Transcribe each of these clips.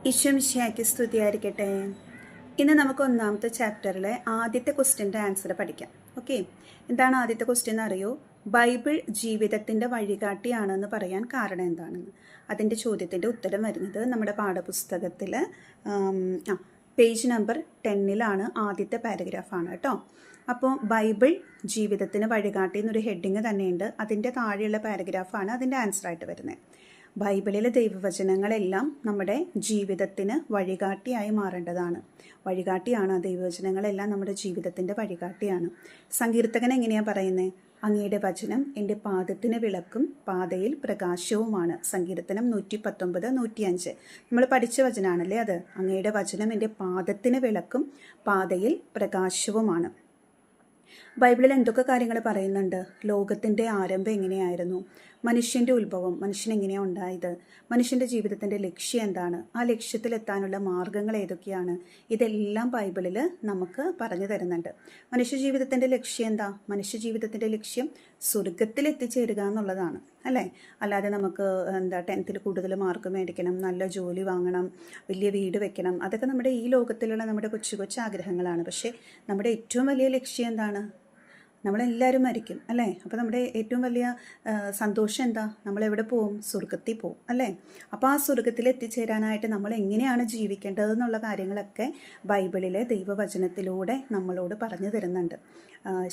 ഈശ്വമിശിഹായ്ക്ക് സ്തുതിയായിരിക്കട്ടെ. ഇന്ന് നമുക്ക് ഒന്നാമത്തെ ചാപ്റ്ററിലെ ആദ്യത്തെ ക്വസ്റ്റ്യൻ്റെ ആൻസർ പഠിക്കാം. ഓക്കെ, എന്താണ് ആദ്യത്തെ ക്വസ്റ്റ്യൻ എന്ന് അറിയോ? ബൈബിൾ ജീവിതത്തിൻ്റെ വഴികാട്ടിയാണെന്ന് പറയാൻ കാരണം എന്താണെന്ന്. അതിൻ്റെ ചോദ്യത്തിൻ്റെ ഉത്തരം വരുന്നത് നമ്മുടെ പാഠപുസ്തകത്തിൽ പേജ് നമ്പർ 10 ആദ്യത്തെ പാരഗ്രാഫാണ് കേട്ടോ. അപ്പോൾ ബൈബിൾ ജീവിതത്തിന് വഴികാട്ടി എന്നൊരു ഹെഡിങ് തന്നെയുണ്ട്. അതിൻ്റെ താഴെയുള്ള പാരഗ്രാഫാണ് അതിൻ്റെ ആൻസറായിട്ട് വരുന്നത്. ബൈബിളിലെ ദൈവവചനങ്ങളെല്ലാം നമ്മുടെ ജീവിതത്തിന് വഴികാട്ടിയായി മാറേണ്ടതാണ്. വഴികാട്ടിയാണ് ദൈവവചനങ്ങളെല്ലാം നമ്മുടെ ജീവിതത്തിൻ്റെ വഴികാട്ടിയാണ്. സങ്കീർത്തകൻ എങ്ങനെയാണ് പറയുന്നത്? അങ്ങയുടെ വചനം എൻ്റെ പാദത്തിന് വിളക്കും പാതയിൽ പ്രകാശവുമാണ്. സങ്കീർത്തനം 119, 105 നമ്മൾ പഠിച്ച വചനമാണല്ലേ അത്. അങ്ങയുടെ വചനം എൻ്റെ പാദത്തിന് വിളക്കും പാതയിൽ പ്രകാശവുമാണ്. ബൈബിളിൽ എന്തൊക്കെ കാര്യങ്ങൾ പറയുന്നുണ്ട്? ലോകത്തിൻ്റെ ആരംഭം എങ്ങനെയായിരുന്നു, മനുഷ്യൻ്റെ ഉത്ഭവം, മനുഷ്യൻ എങ്ങനെയാണ് ഉണ്ടായത്, മനുഷ്യൻ്റെ ജീവിതത്തിൻ്റെ ലക്ഷ്യം എന്താണ്, ആ ലക്ഷ്യത്തിലെത്താനുള്ള മാർഗങ്ങൾ ഏതൊക്കെയാണ്, ഇതെല്ലാം ബൈബിളിൽ നമുക്ക് പറഞ്ഞു തരുന്നുണ്ട്. മനുഷ്യ ജീവിതത്തിൻ്റെ ലക്ഷ്യം എന്താ? മനുഷ്യ ജീവിതത്തിൻ്റെ ലക്ഷ്യം സ്വർഗത്തിൽ എത്തിച്ചേരുക എന്നുള്ളതാണ് അല്ലേ. അല്ലാതെ നമുക്ക് 10th കൂടുതൽ മാർക്ക് മേടിക്കണം, നല്ല ജോലി വാങ്ങണം, വലിയ വീട് വെക്കണം, അതൊക്കെ നമ്മുടെ ഈ ലോകത്തിലുള്ള നമ്മുടെ കൊച്ചു കൊച്ചു ആഗ്രഹങ്ങളാണ്. പക്ഷേ നമ്മുടെ ഏറ്റവും വലിയ ലക്ഷ്യം എന്താണ്? നമ്മളെല്ലാവരും മരിക്കും അല്ലേ. അപ്പോൾ നമ്മുടെ ഏറ്റവും വലിയ സന്തോഷം എന്താ? നമ്മളെവിടെ പോവും? സ്വർഗത്തിൽ പോവും അല്ലേ. അപ്പോൾ ആ സ്വർഗത്തിൽ എത്തിച്ചേരാനായിട്ട് നമ്മൾ എങ്ങനെയാണ് ജീവിക്കേണ്ടതെന്നുള്ള കാര്യങ്ങളൊക്കെ ബൈബിളിലെ ദൈവവചനത്തിലൂടെ നമ്മളോട് പറഞ്ഞു തരുന്നുണ്ട്.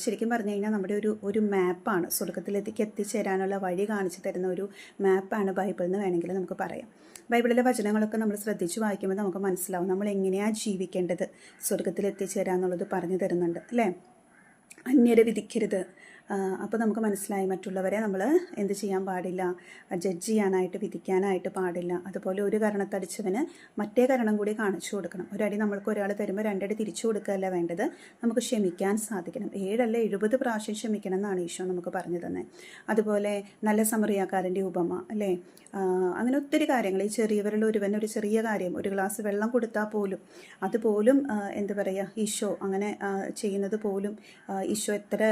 ശരിക്കും പറഞ്ഞു കഴിഞ്ഞാൽ നമ്മുടെ ഒരു മാപ്പാണ്, സ്വർഗത്തിലേക്ക് എത്തിച്ചേരാനുള്ള വഴി കാണിച്ചു തരുന്ന ഒരു മാപ്പാണ് ബൈബിൾ എന്ന് വേണമെങ്കിൽ നമുക്ക് പറയാം. ബൈബിളിലെ വചനങ്ങളൊക്കെ നമ്മൾ ശ്രദ്ധിച്ച് വായിക്കുമ്പോൾ നമുക്ക് മനസ്സിലാവും നമ്മൾ എങ്ങനെയാണ് ജീവിക്കേണ്ടത്, സ്വർഗത്തിൽ എത്തിച്ചേരാന്നുള്ളത് പറഞ്ഞു തരുന്നുണ്ട് അല്ലേ. അന്യരെ വിധിക്കരുത്. അപ്പോൾ നമുക്ക് മനസ്സിലായി മറ്റുള്ളവരെ നമ്മൾ എന്ത് ചെയ്യാൻ പാടില്ല, ജഡ്ജ് ചെയ്യാനായിട്ട്, വിധിക്കാനായിട്ട് പാടില്ല. അതുപോലെ ഒരു കരണത്തടിച്ചവന് മറ്റേ കരണം കൂടി കാണിച്ചു കൊടുക്കണം. ഒരടി നമ്മൾക്ക് ഒരാൾ തരുമ്പോൾ 2 അടി തിരിച്ചു കൊടുക്കുകയല്ല വേണ്ടത്, നമുക്ക് ക്ഷമിക്കാൻ സാധിക്കണം. 7 അല്ല 70 പ്രാവശ്യം ക്ഷമിക്കണം എന്നാണ് ഈശോ നമുക്ക് പറഞ്ഞു തന്നെ. അതുപോലെ നല്ല സമറിയാക്കാരൻ്റെ ഉപമ അല്ലേ. അങ്ങനെ ഒത്തിരി കാര്യങ്ങൾ. ഈ ചെറിയവരിൽ ഒരു ചെറിയ കാര്യം, ഒരു ഗ്ലാസ് വെള്ളം കൊടുത്താൽ പോലും അതുപോലും എന്താ പറയുക, ഈശോ അങ്ങനെ ചെയ്യുന്നത് പോലും ഈശോ എത്ര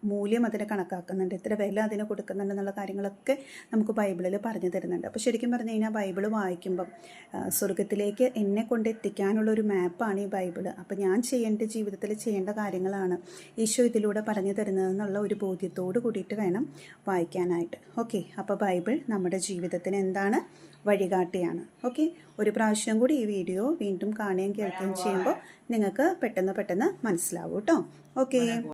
മൂല്യം അതിനെ കണക്കാക്കുന്നുണ്ട്, എത്ര വില അതിന് കൊടുക്കുന്നുണ്ടെന്നുള്ള കാര്യങ്ങളൊക്കെ നമുക്ക് ബൈബിളിൽ പറഞ്ഞു തരുന്നുണ്ട്. അപ്പോൾ ശരിക്കും പറഞ്ഞു കഴിഞ്ഞാൽ ബൈബിൾ വായിക്കുമ്പം സ്വർഗത്തിലേക്ക് എന്നെ കൊണ്ട് എത്തിക്കാനുള്ളൊരു മാപ്പാണ് ഈ ബൈബിൾ. അപ്പോൾ ഞാൻ ജീവിതത്തിൽ ചെയ്യേണ്ട കാര്യങ്ങളാണ് ഈശോ ഇതിലൂടെ പറഞ്ഞു തരുന്നതെന്നുള്ള ഒരു ബോധ്യത്തോട് കൂടിയിട്ട് വേണം വായിക്കാനായിട്ട്. ഓക്കെ, അപ്പോൾ ബൈബിൾ നമ്മുടെ ജീവിതത്തിന് എന്താണ്? വഴികാട്ടിയാണ്. ഓക്കെ, ഒരു പ്രാവശ്യം കൂടി ഈ വീഡിയോ വീണ്ടും കാണുകയും കേൾക്കുകയും ചെയ്യുമ്പോൾ നിങ്ങൾക്ക് പെട്ടെന്ന് മനസ്സിലാവും കേട്ടോ. ഓക്കെ.